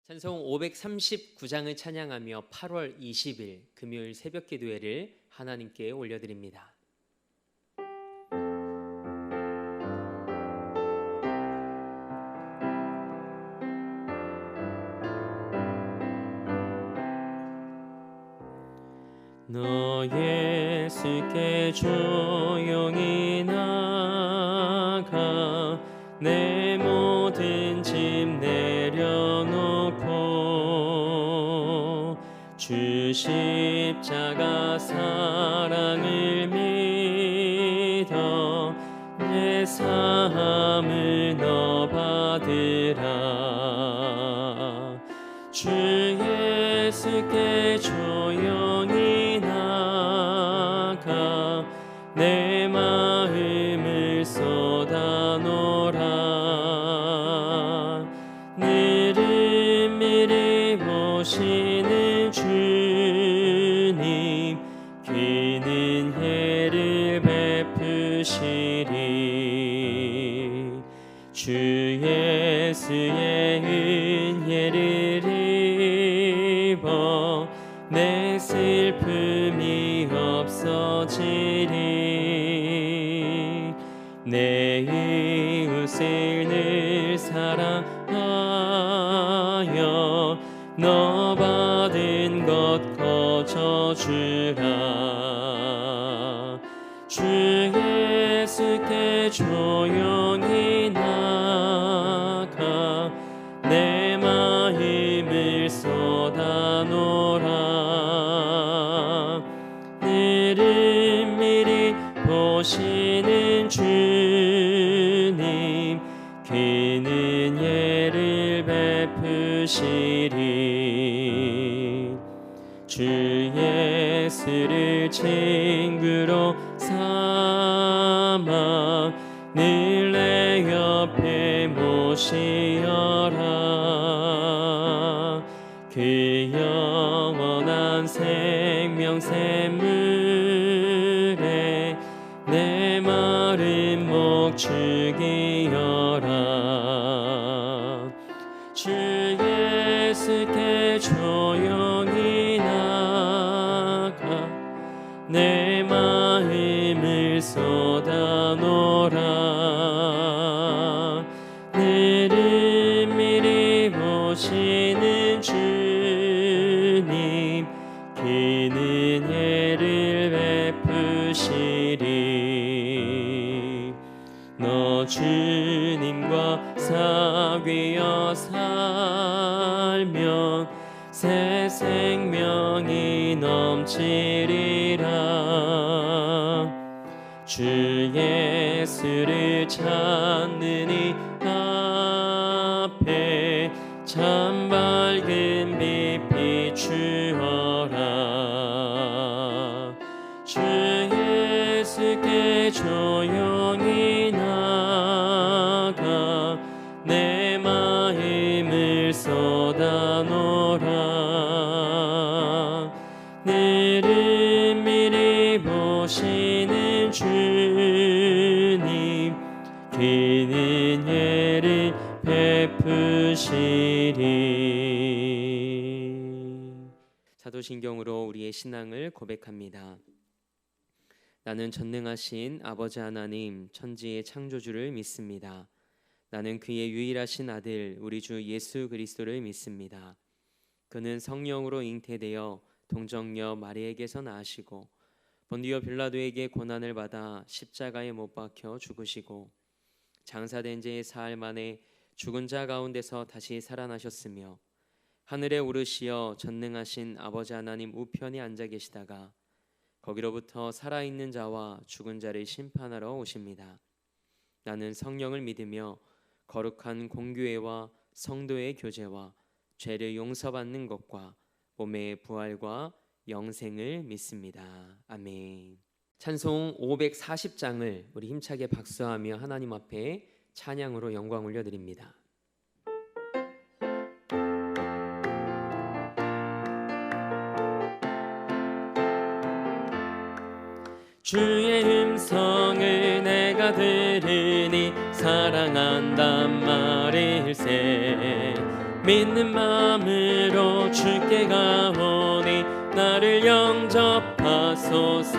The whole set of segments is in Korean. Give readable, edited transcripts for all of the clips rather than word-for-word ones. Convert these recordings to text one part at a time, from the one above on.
찬송 539장을 찬양하며 8월 20일 금요일 새벽 기도회를 하나님께 올려드립니다. 너 예수께 조용히 나가 내 모든 짐 내려놓고 주 십자가 사랑을 믿어 내 사함을 너 받으라. 주 예수께 조용히 나가 내 마음을 쏟아놓으라. 느릿미리 오시는 주님 긴 은혜를 베푸시리. 주 예수의 은혜를 입어 내 슬픔이 없어지리. 내 이웃을 늘 사랑하여 너 받은 것 거저주라. 주 예수께 조용히 나가 내 마음을 쏟아놓으라. 느릿미리 보시는 주님 긴 은혜를 베푸시리. 주 예수를 친구로 삼아 늘 내 옆에 모시어라. 그 영원한 생명 샘물에 내 마른 목 죽이어라. 주 예수께 조용히 나가 내 마음을 쏟아놓으라. 느릿미리 보시는 주님 긴 은혜를 베푸시리. 너 주님과 사귀어 살면 새 생명이 넘치리라. 주 예수를 찾는 이 앞에 참 밝은 빛 비추어라. 주 예수께 조용히 나가 내 마음을 쏟아놓으라. 느릿미리 보시는 주님 긴 은혜를 베푸시리. 사도신경으로 우리의 신앙을 고백합니다. 나는 전능하신 아버지 하나님 천지의 창조주를 믿습니다. 나는 그의 유일하신 아들 우리 주 예수 그리스도를 믿습니다. 그는 성령으로 잉태되어 동정녀 마리에게서 나으시고 본디오 빌라도에게 고난을 받아 십자가에 못 박혀 죽으시고 장사된 지 사흘 만에 죽은 자 가운데서 다시 살아나셨으며 하늘에 오르시어 전능하신 아버지 하나님 우편에 앉아 계시다가 거기로부터 살아있는 자와 죽은 자를 심판하러 오십니다. 나는 성령을 믿으며 거룩한 공교회와 성도의 교제와 죄를 용서받는 것과 몸의 부활과 영생을 믿습니다. 아멘. 찬송 540장을 우리 힘차게 박수하며 하나님 앞에 찬양으로 영광 올려드립니다. 주의 음성을 내가 들으니 사랑한단 말일세. 믿는 마음으로 주께 가오니 나를 영접하소서.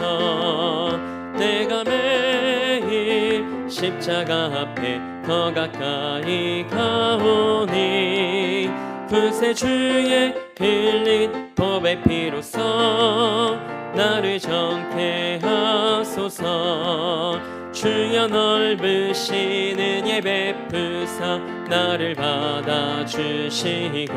내가 매일 십자가 앞에 더 가까이 가오니 구세주의 흘린 보배 피로써 나를 정케 하소서. 주여 넓으신 은혜 베푸사 나를 받아주시고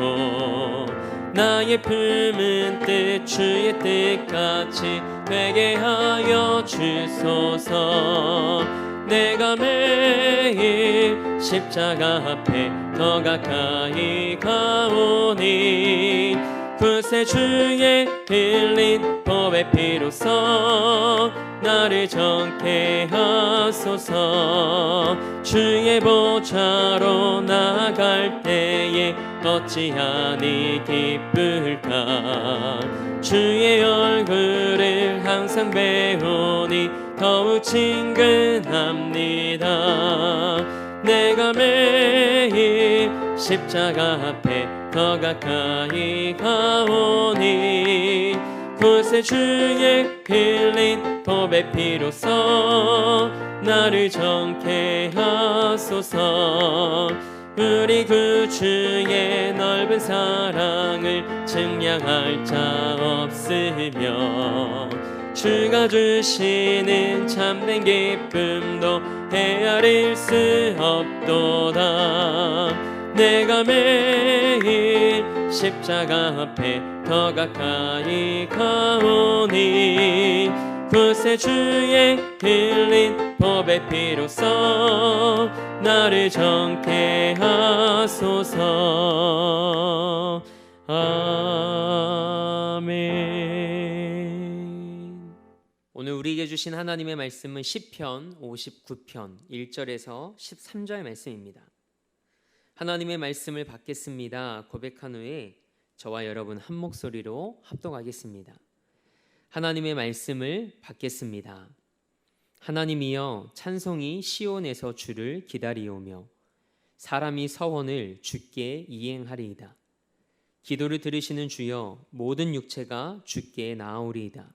나의 품은 뜻 주의 뜻같이 되게 하여 주소서. 내가 매일 십자가 앞에 더 가까이 가오니 구세주의 흘린 보배 피로써 나를 정케 하소서. 주의 보좌로 나아갈 때에 어찌하니 기쁠까. 주의 얼굴을 항상 배우니 더욱 친근합니다. 내가 매일 십자가 앞에 더 가까이 가오니 구세주의 흘린 보배 피로써 나를 정케 하소서. 우리 구주의 넓은 사랑을 증량할 자 없으며 주가 주시는 참된 기쁨도 헤아릴 수 없도다. 내가 매일 십자가 앞에 더 가까이 가오니 구세주의 흘린 보배 피로써 나를 정케 하소서. 아멘. 오늘 우리에게 주신 하나님의 말씀은 시편 59편 1절에서 13절 말씀입니다. 하나님의 말씀을 받겠습니다 고백한 후에 저와 여러분 한 목소리로 합독하겠습니다. 하나님의 말씀을 받겠습니다. 하나님이여, 찬송이 시온에서 주를 기다리오며 사람이 서원을 주께 이행하리이다. 기도를 들으시는 주여, 모든 육체가 주께 나아오리이다.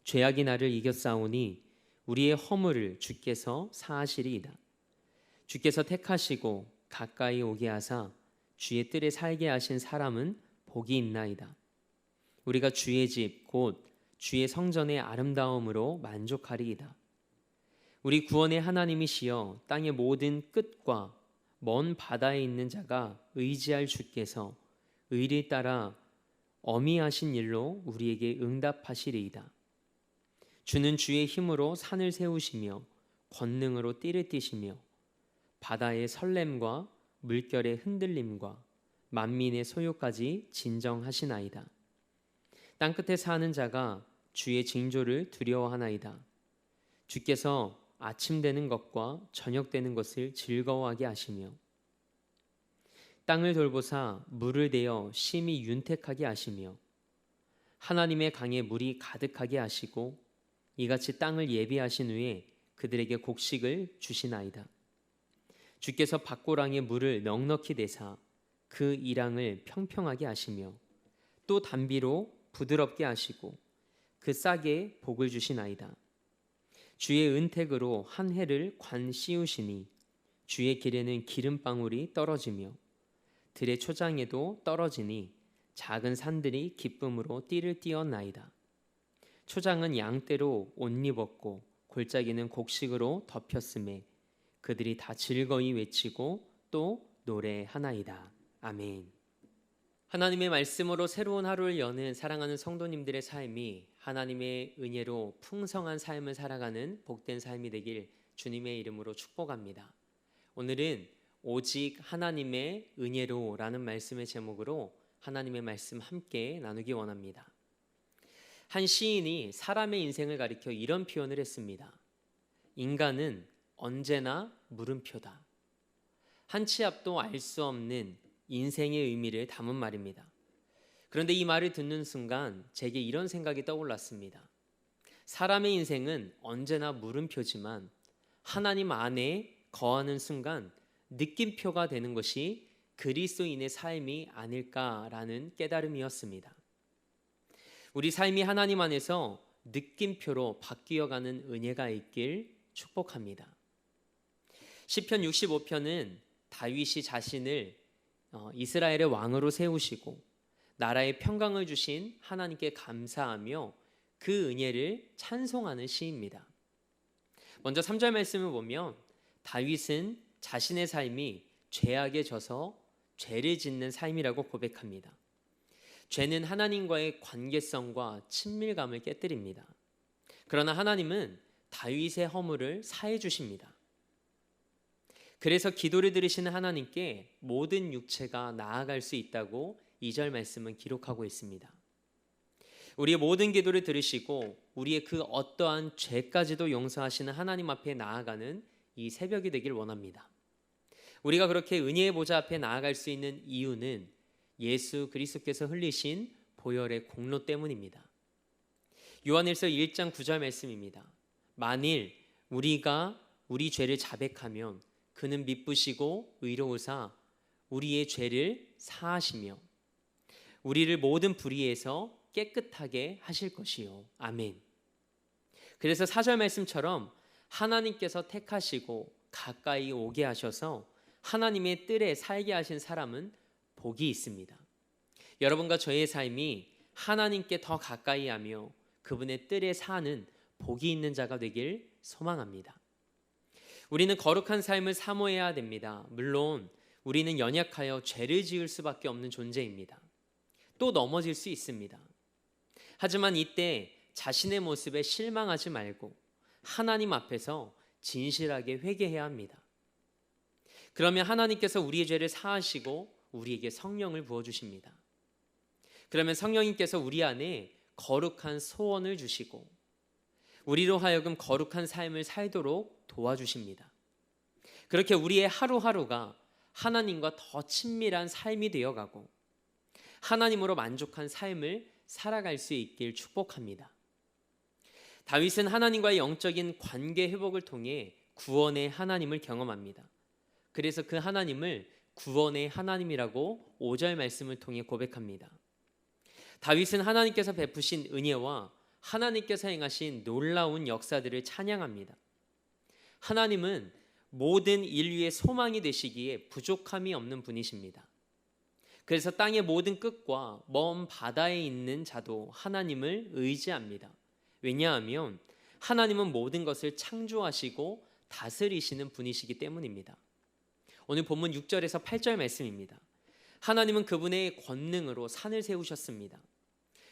죄악이 나를 이겼사오니 우리의 허물을 주께서 사하시리이다. 주께서 택하시고 가까이 오게 하사 주의 뜰에 살게 하신 사람은 복이 있나이다. 우리가 주의 집 곧 주의 성전의 아름다움으로 만족하리이다. 우리 구원의 하나님이시여, 땅의 모든 끝과 먼 바다에 있는 자가 의지할 주께서 의를 따라 어미하신 일로 우리에게 응답하시리이다. 주는 주의 힘으로 산을 세우시며 권능으로 띠를 띠시며 바다의 설렘과 물결의 흔들림과 만민의 소요까지 진정하시나이다. 땅끝에 사는 자가 주의 징조를 두려워하나이다. 주께서 아침 되는 것과 저녁 되는 것을 즐거워하게 하시며 땅을 돌보사 물을 대어 심히 윤택하게 하시며 하나님의 강에 물이 가득하게 하시고 이같이 땅을 예비하신 후에 그들에게 곡식을 주시나이다. 주께서 밭고랑에 물을 넉넉히 내사 그 이랑을 평평하게 하시며 또 단비로 부드럽게 하시고 그 싹에 복을 주시나이다. 주의 은택으로 한 해를 관 씌우시니 주의 길에는 기름방울이 떨어지며 들의 초장에도 떨어지니 작은 산들이 기쁨으로 띠를 띠었나이다. 초장은 양떼로 옷 입었고 골짜기는 곡식으로 덮였음에 그들이 다 즐거이 외치고 또 노래하나이다. 아멘. 하나님의 말씀으로 새로운 하루를 여는 사랑하는 성도님들의 삶이 하나님의 은혜로 풍성한 삶을 살아가는 복된 삶이 되길 주님의 이름으로 축복합니다. 오늘은 오직 하나님의 은혜로라는 말씀의 제목으로 하나님의 말씀 함께 나누기 원합니다. 한 시인이 사람의 인생을 가리켜 이런 표현을 했습니다. 인간은 언제나 물음표다. 한 치 앞도 알 수 없는 인생의 의미를 담은 말입니다. 그런데 이 말을 듣는 순간 제게 이런 생각이 떠올랐습니다. 사람의 인생은 언제나 물음표지만 하나님 안에 거하는 순간 느낌표가 되는 것이 그리스도인의 삶이 아닐까라는 깨달음이었습니다. 우리 삶이 하나님 안에서 느낌표로 바뀌어가는 은혜가 있길 축복합니다. 시편 65편은 다윗이 자신을 이스라엘의 왕으로 세우시고 나라의 평강을 주신 하나님께 감사하며 그 은혜를 찬송하는 시입니다. 먼저 3절 말씀을 보면 다윗은 자신의 삶이 죄악에 져서 죄를 짓는 삶이라고 고백합니다. 죄는 하나님과의 관계성과 친밀감을 깨뜨립니다. 그러나 하나님은 다윗의 허물을 사해 주십니다. 그래서 기도를 들으시는 하나님께 모든 육체가 나아갈 수 있다고 2절 말씀은 기록하고 있습니다. 우리의 모든 기도를 들으시고 우리의 그 어떠한 죄까지도 용서하시는 하나님 앞에 나아가는 이 새벽이 되길 원합니다. 우리가 그렇게 은혜의 보좌 앞에 나아갈 수 있는 이유는 예수 그리스도께서 흘리신 보혈의 공로 때문입니다. 요한일서 1장 9절 말씀입니다. 만일 우리가 우리 죄를 자백하면 그는 미쁘시고 의로우사 우리의 죄를 사하시며 우리를 모든 불의에서 깨끗하게 하실 것이요. 아멘. 그래서 4절 말씀처럼 하나님께서 택하시고 가까이 오게 하셔서 하나님의 뜰에 살게 하신 사람은 복이 있습니다. 여러분과 저의 삶이 하나님께 더 가까이 하며 그분의 뜰에 사는 복이 있는 자가 되길 소망합니다. 우리는 거룩한 삶을 사모해야 됩니다. 물론 우리는 연약하여 죄를 지을 수밖에 없는 존재입니다. 또 넘어질 수 있습니다. 하지만 이때 자신의 모습에 실망하지 말고 하나님 앞에서 진실하게 회개해야 합니다. 그러면 하나님께서 우리의 죄를 사하시고 우리에게 성령을 부어주십니다. 그러면 성령님께서 우리 안에 거룩한 소원을 주시고 우리로 하여금 거룩한 삶을 살도록 도와주십니다. 그렇게 우리의 하루하루가 하나님과 더 친밀한 삶이 되어가고 하나님으로 만족한 삶을 살아갈 수 있길 축복합니다. 다윗은 하나님과의 영적인 관계 회복을 통해 구원의 하나님을 경험합니다. 그래서 그 하나님을 구원의 하나님이라고 5절 말씀을 통해 고백합니다. 다윗은 하나님께서 베푸신 은혜와 하나님께서 행하신 놀라운 역사들을 찬양합니다. 하나님은 모든 인류의 소망이 되시기에 부족함이 없는 분이십니다. 그래서 땅의 모든 끝과 먼 바다에 있는 자도 하나님을 의지합니다. 왜냐하면 하나님은 모든 것을 창조하시고 다스리시는 분이시기 때문입니다. 오늘 본문 6절에서 8절 말씀입니다. 하나님은 그분의 권능으로 산을 세우셨습니다.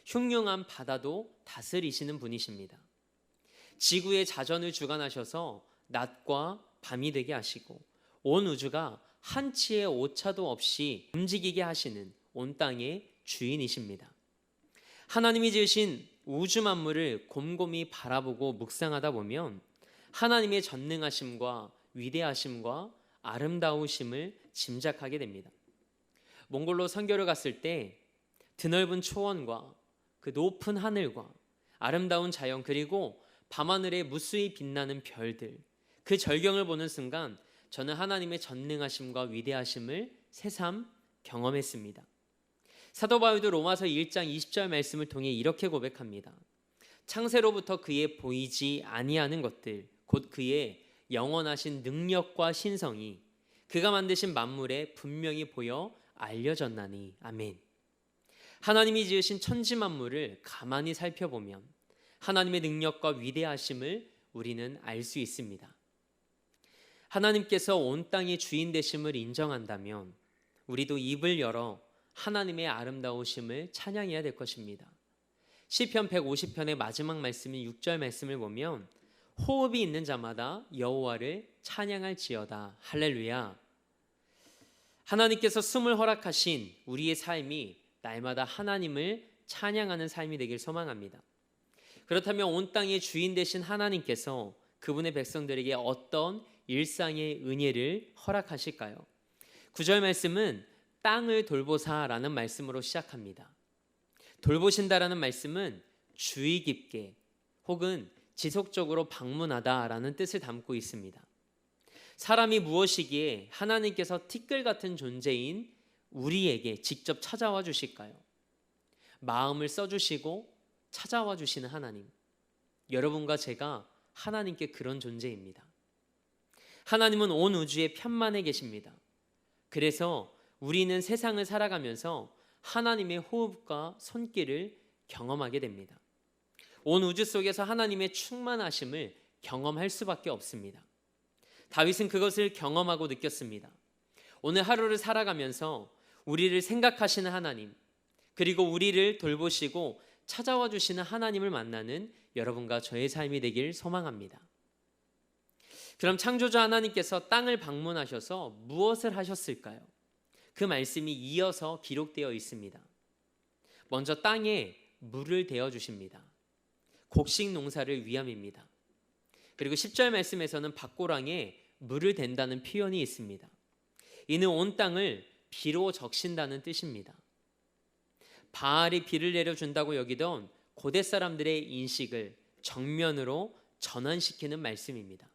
흉흉한 바다도 다스리시는 분이십니다. 지구의 자전을 주관하셔서 낮과 밤이 되게 하시고 온 우주가 한치의 오차도 없이 움직이게 하시는 온 땅의 주인이십니다. 하나님이 지으신 우주 만물을 곰곰이 바라보고 묵상하다 보면 하나님의 전능하심과 위대하심과 아름다우심을 짐작하게 됩니다. 몽골로 선교를 갔을 때 드넓은 초원과 그 높은 하늘과 아름다운 자연 그리고 밤하늘에 무수히 빛나는 별들 그 절경을 보는 순간 저는 하나님의 전능하심과 위대하심을 새삼 경험했습니다. 사도 바울도 로마서 1장 20절 말씀을 통해 이렇게 고백합니다. 창세로부터 그의 보이지 아니하는 것들 곧 그의 영원하신 능력과 신성이 그가 만드신 만물에 분명히 보여 알려졌나니. 아멘. 하나님이 지으신 천지 만물을 가만히 살펴보면 하나님의 능력과 위대하심을 우리는 알 수 있습니다. 하나님께서 온 땅의 주인 되심을 인정한다면 우리도 입을 열어 하나님의 아름다우심을 찬양해야 될 것입니다. 시편 150편의 마지막 말씀인 6절 말씀을 보면 호흡이 있는 자마다 여호와를 찬양할지어다. 할렐루야. 하나님께서 숨을 허락하신 우리의 삶이 날마다 하나님을 찬양하는 삶이 되길 소망합니다. 그렇다면 온 땅의 주인 되신 하나님께서 그분의 백성들에게 어떤 일상의 은혜를 허락하실까요? 9절 말씀은 땅을 돌보사라는 말씀으로 시작합니다. 돌보신다라는 말씀은 주의 깊게 혹은 지속적으로 방문하다라는 뜻을 담고 있습니다. 사람이 무엇이기에 하나님께서 티끌 같은 존재인 우리에게 직접 찾아와 주실까요? 마음을 써주시고 찾아와 주시는 하나님, 여러분과 제가 하나님께 그런 존재입니다. 하나님은 온 우주의 편만에 계십니다. 그래서 우리는 세상을 살아가면서 하나님의 호흡과 손길을 경험하게 됩니다. 온 우주 속에서 하나님의 충만하심을 경험할 수밖에 없습니다. 다윗은 그것을 경험하고 느꼈습니다. 오늘 하루를 살아가면서 우리를 생각하시는 하나님, 그리고 우리를 돌보시고 찾아와 주시는 하나님을 만나는 여러분과 저의 삶이 되길 소망합니다. 그럼 창조주 하나님께서 땅을 방문하셔서 무엇을 하셨을까요? 그 말씀이 이어서 기록되어 있습니다. 먼저 땅에 물을 대어 주십니다. 곡식 농사를 위함입니다. 그리고 10절 말씀에서는 밭고랑에 물을 댄다는 표현이 있습니다. 이는 온 땅을 비로 적신다는 뜻입니다. 바알이 비를 내려준다고 여기던 고대 사람들의 인식을 정면으로 전환시키는 말씀입니다.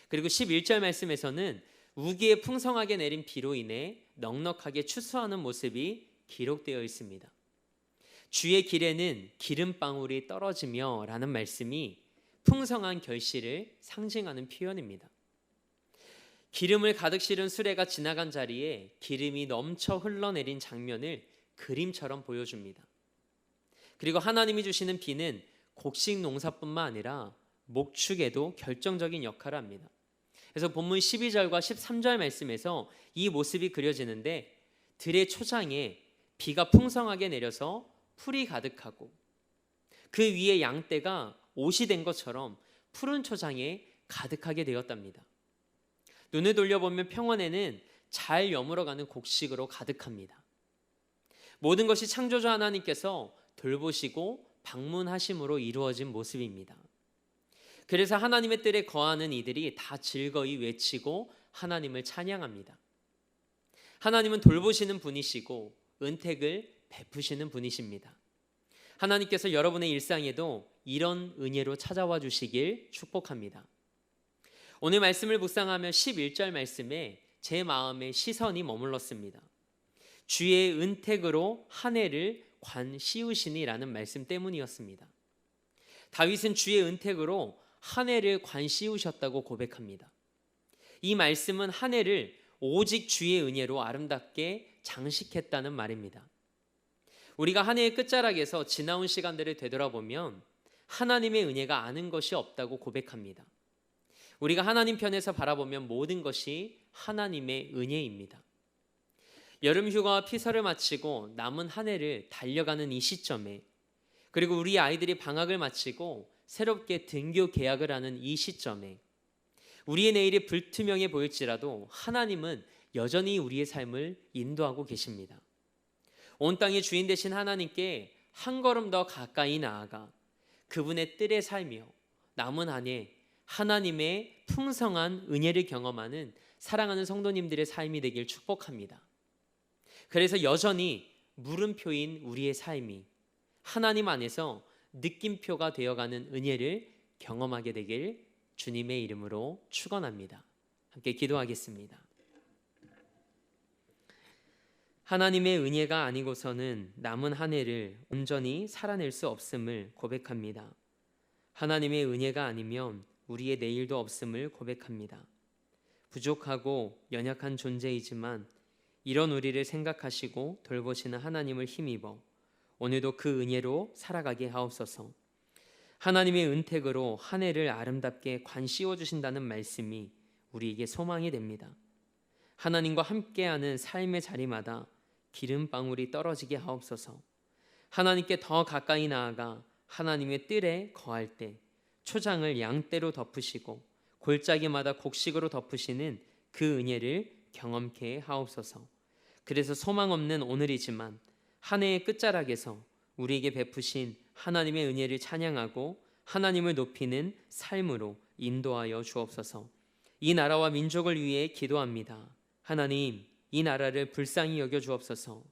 그리고 11절 말씀에서는 우기에 풍성하게 내린 비로 인해 넉넉하게 추수하는 모습이 기록되어 있습니다. 주의 길에는 기름방울이 떨어지며 라는 말씀이 풍성한 결실을 상징하는 표현입니다. 기름을 가득 실은 수레가 지나간 자리에 기름이 넘쳐 흘러내린 장면을 그림처럼 보여줍니다. 그리고 하나님이 주시는 비는 곡식 농사뿐만 아니라 목축에도 결정적인 역할을 합니다. 그래서 본문 12절과 13절 말씀에서 이 모습이 그려지는데, 들의 초장에 비가 풍성하게 내려서 풀이 가득하고 그 위에 양떼가 옷이 된 것처럼 푸른 초장에 가득하게 되었답니다. 눈을 돌려보면 평원에는 잘 여물어가는 곡식으로 가득합니다. 모든 것이 창조주 하나님께서 돌보시고 방문하심으로 이루어진 모습입니다. 그래서 하나님의 뜰에 거하는 이들이 다 즐거이 외치고 하나님을 찬양합니다. 하나님은 돌보시는 분이시고 은택을 베푸시는 분이십니다. 하나님께서 여러분의 일상에도 이런 은혜로 찾아와 주시길 축복합니다. 오늘 말씀을 묵상하며 11절 말씀에 제 마음에 시선이 머물렀습니다. 주의 은택으로 한 해를 관 씌우시니라는 말씀 때문이었습니다. 다윗은 주의 은택으로 한 해를 관 씌우셨다고 고백합니다. 이 말씀은 한 해를 오직 주의 은혜로 아름답게 장식했다는 말입니다. 우리가 한 해의 끝자락에서 지나온 시간들을 되돌아보면 하나님의 은혜가 아는 것이 없다고 고백합니다. 우리가 하나님 편에서 바라보면 모든 것이 하나님의 은혜입니다. 여름 휴가와 피서를 마치고 남은 한 해를 달려가는 이 시점에, 그리고 우리 아이들이 방학을 마치고 새롭게 등교 계약을 하는 이 시점에 우리의 내일이 불투명해 보일지라도 하나님은 여전히 우리의 삶을 인도하고 계십니다. 온 땅의 주인 되신 하나님께 한 걸음 더 가까이 나아가 그분의 뜰에 살며 남은 한 해 하나님의 풍성한 은혜를 경험하는 사랑하는 성도님들의 삶이 되길 축복합니다. 그래서 여전히 물음표인 우리의 삶이 하나님 안에서 느낌표가 되어가는 은혜를 경험하게 되길 주님의 이름으로 축원합니다. 함께 기도하겠습니다. 하나님의 은혜가 아니고서는 남은 한 해를 온전히 살아낼 수 없음을 고백합니다. 하나님의 은혜가 아니면 우리의 내일도 없음을 고백합니다. 부족하고 연약한 존재이지만 이런 우리를 생각하시고 돌보시는 하나님을 힘입어 오늘도 그 은혜로 살아가게 하옵소서. 하나님의 은택으로 한 해를 아름답게 관 씌워주신다는 말씀이 우리에게 소망이 됩니다. 하나님과 함께하는 삶의 자리마다 기름방울이 떨어지게 하옵소서. 하나님께 더 가까이 나아가 하나님의 뜰에 거할 때 초장을 양떼로 덮으시고 골짜기마다 곡식으로 덮으시는 그 은혜를 경험케 하옵소서. 그래서 소망 없는 오늘이지만 한 해의 끝자락에서 우리에게 베푸신 하나님의 은혜를 찬양하고 하나님을 높이는 삶으로 인도하여 주옵소서. 이 나라와 민족을 위해 기도합니다. 하나님, 이 나라를 불쌍히 여겨 주옵소서.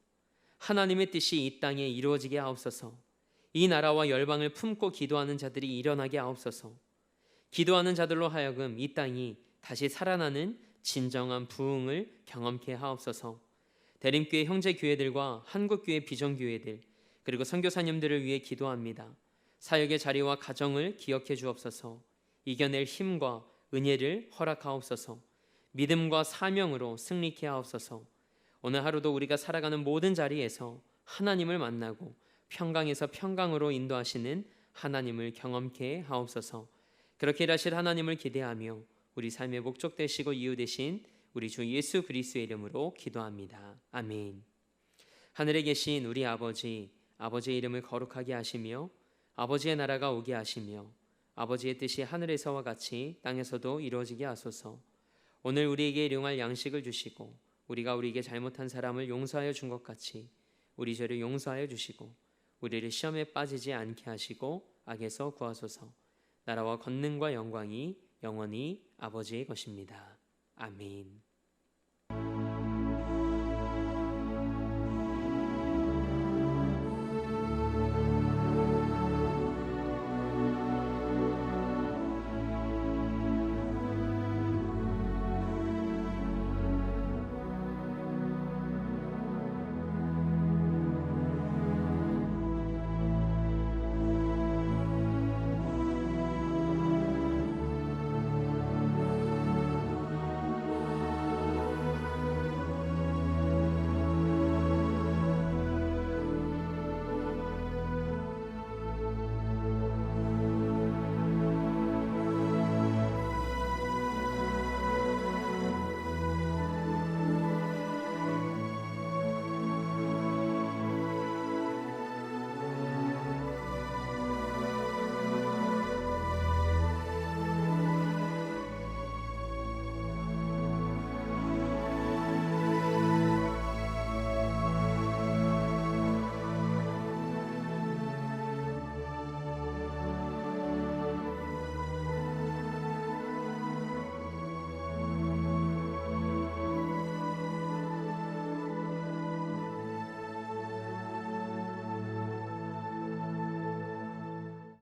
하나님의 뜻이 이 땅에 이루어지게 하옵소서. 이 나라와 열방을 품고 기도하는 자들이 일어나게 하옵소서. 기도하는 자들로 하여금 이 땅이 다시 살아나는 진정한 부흥을 경험케 하옵소서. 대림교회 형제교회들과 한국교회 비전교회들 그리고 선교사님들을 위해 기도합니다. 사역의 자리와 가정을 기억해 주옵소서. 이겨낼 힘과 은혜를 허락하옵소서. 믿음과 사명으로 승리케 하옵소서. 오늘 하루도 우리가 살아가는 모든 자리에서 하나님을 만나고 평강에서 평강으로 인도하시는 하나님을 경험케 하옵소서. 그렇게 일하실 하나님을 기대하며 우리 삶의 목적 되시고 이유 되신 우리 주 예수 그리스도의 이름으로 기도합니다. 아멘. 하늘에 계신 우리 아버지, 아버지의 이름을 거룩하게 하시며 아버지의 나라가 오게 하시며 아버지의 뜻이 하늘에서와 같이 땅에서도 이루어지게 하소서. 오늘 우리에게 일용할 양식을 주시고 우리가 우리에게 잘못한 사람을 용서하여 준 것 같이 우리 죄를 용서하여 주시고 우리를 시험에 빠지지 않게 하시고 악에서 구하소서. 나라와 권능과 영광이 영원히 아버지의 것입니다. 아멘.